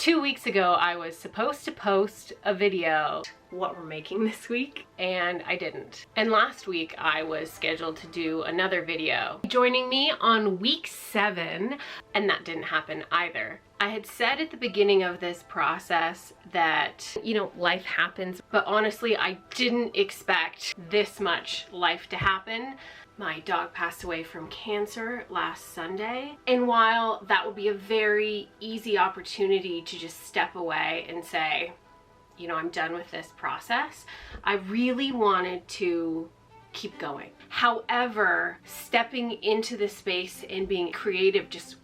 2 weeks ago, I was supposed to post a video what we're making this week, and I didn't. And last week I was scheduled to do another video. Joining me on week 7, and that didn't happen either. I had said at the beginning of this process that, you know, life happens, but honestly, I didn't expect this much life to happen. My dog passed away from cancer last Sunday, and while that would be a very easy opportunity to just step away and say, you know, I'm done with this process, I really wanted to keep going. However, stepping into this space and being creative just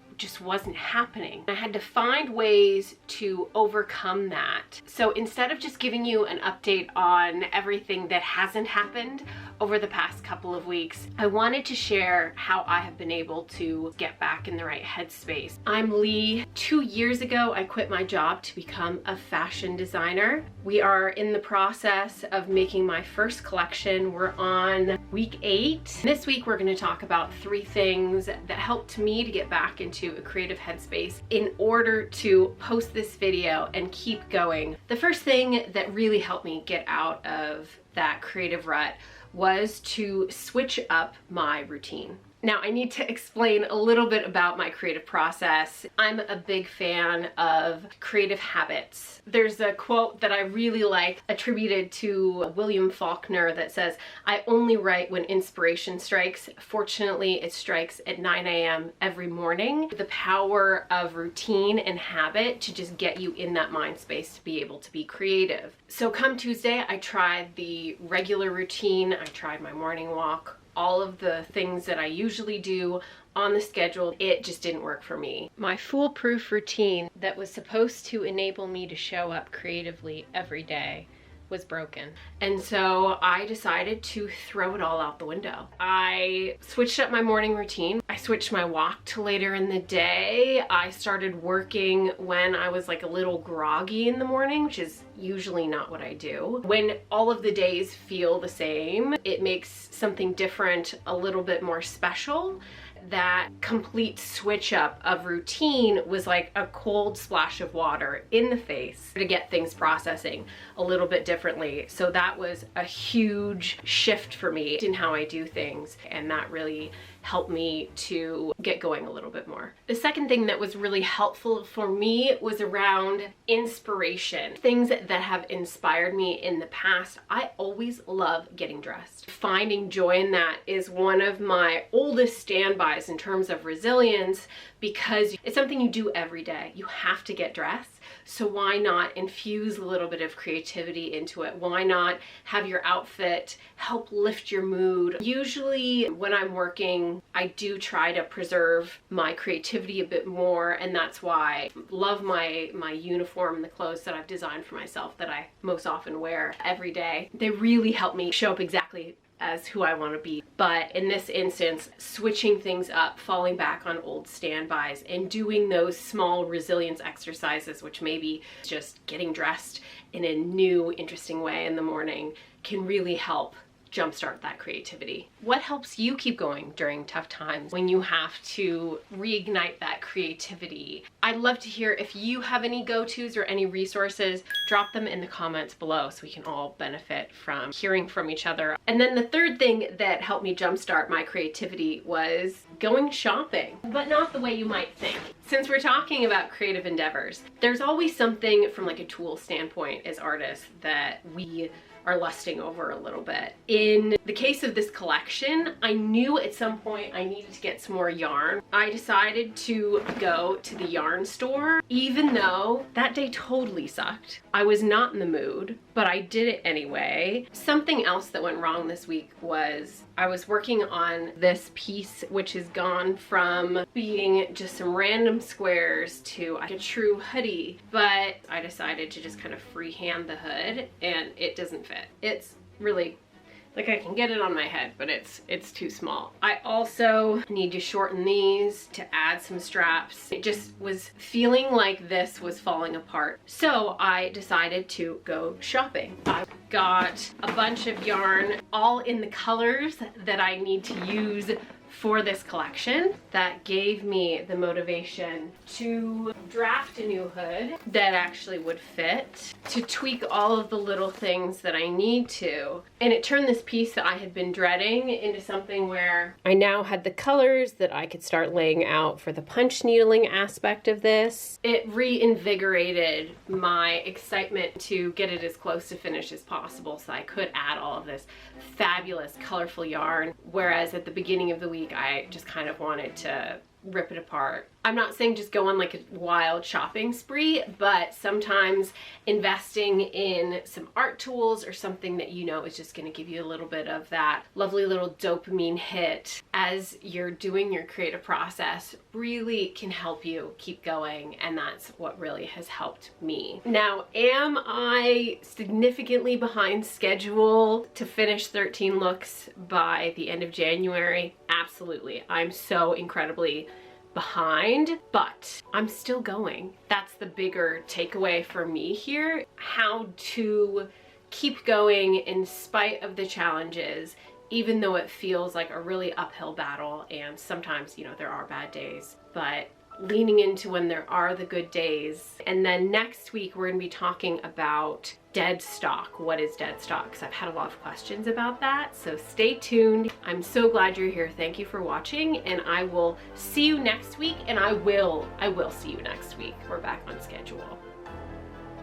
wasn't happening. I had to find ways to overcome that. So instead of just giving you an update on everything that hasn't happened over the past couple of weeks, I wanted to share how I have been able to get back in the right headspace. I'm Lee. 2 years ago, I quit my job to become a fashion designer. We are in the process of making my first collection. We're on week 8. This week, we're going to talk about 3 things that helped me to get back into a creative headspace in order to post this video and keep going. The first thing that really helped me get out of that creative rut was to switch up my routine. Now, I need to explain a little bit about my creative process. I'm a big fan of creative habits. There's a quote that I really like attributed to William Faulkner that says, "I only write when inspiration strikes. Fortunately, it strikes at 9 a.m. every morning." The power of routine and habit to just get you in that mind space to be able to be creative. So come Tuesday, I tried the regular routine. I tried my morning walk, all of the things that I usually do on the schedule. It just didn't work for me. My foolproof routine that was supposed to enable me to show up creatively every day was broken. And so I decided to throw it all out the window. I switched up my morning routine. I switched my walk to later in the day. I started working when I was like a little groggy in the morning, which is usually not what I do. When all of the days feel the same, it makes something different a little bit more special. That complete switch up of routine was like a cold splash of water in the face to get things processing a little bit differently. So that was a huge shift for me in how I do things, and that really helped me to get going a little bit more. The second thing that was really helpful for me was around inspiration. Things that have inspired me in the past. I always love getting dressed. Finding joy in that is one of my oldest standbys in terms of resilience, because it's something you do every day. You have to get dressed. So why not infuse a little bit of creativity into it? Why not have your outfit help lift your mood? Usually when I'm working, I do try to preserve my creativity a bit more, and that's why I love my uniform, the clothes that I've designed for myself that I most often wear every day. They really help me show up exactly as who I want to be. But in this instance, switching things up, falling back on old standbys, and doing those small resilience exercises, which maybe just getting dressed in a new, interesting way in the morning, can really help jumpstart that creativity. What helps you keep going during tough times when you have to reignite that creativity? I'd love to hear if you have any go-tos or any resources. Drop them in the comments below so we can all benefit from hearing from each other. And then the third thing that helped me jumpstart my creativity was going shopping, but not the way you might think. Since we're talking about creative endeavors, there's always something from like a tool standpoint as artists that we are lusting over a little bit. In the case of this collection, I knew at some point I needed to get some more yarn. I decided to go to the yarn store, even though that day totally sucked. I was not in the mood, but I did it anyway. Something else that went wrong this week was I was working on this piece, which has gone from being just some random squares to like a true hoodie, but I decided to just kind of freehand the hood, and it doesn't fit. It's really, like, I can get it on my head, but it's too small. I also need to shorten these to add some straps. It just was feeling like this was falling apart. So I decided to go shopping. I got a bunch of yarn, all in the colors that I need to use for this collection that gave me the motivation to draft a new hood that actually would fit, to tweak all of the little things that I need to. And it turned this piece that I had been dreading into something where I now had the colors that I could start laying out for the punch needling aspect of this. It reinvigorated my excitement to get it as close to finish as possible so I could add all of this fabulous, colorful yarn. Whereas at the beginning of the week, I just kind of wanted to rip it apart. I'm not saying just go on like a wild shopping spree, but sometimes investing in some art tools or something that you know is just going to give you a little bit of that lovely little dopamine hit as you're doing your creative process really can help you keep going, and that's what really has helped me. Now, am I significantly behind schedule to finish 13 looks by the end of January? Absolutely. I'm so incredibly behind, but I'm still going. That's the bigger takeaway for me here. How to keep going in spite of the challenges, even though it feels like a really uphill battle, and sometimes, you know, there are bad days, but leaning into when there are the good days. And then next week we're going to be talking about Deadstock. What is Deadstock? Because I've had a lot of questions about that, so stay tuned. I'm so glad you're here. Thank you for watching, and I will see you next week, and I will see you next week. We're back on schedule.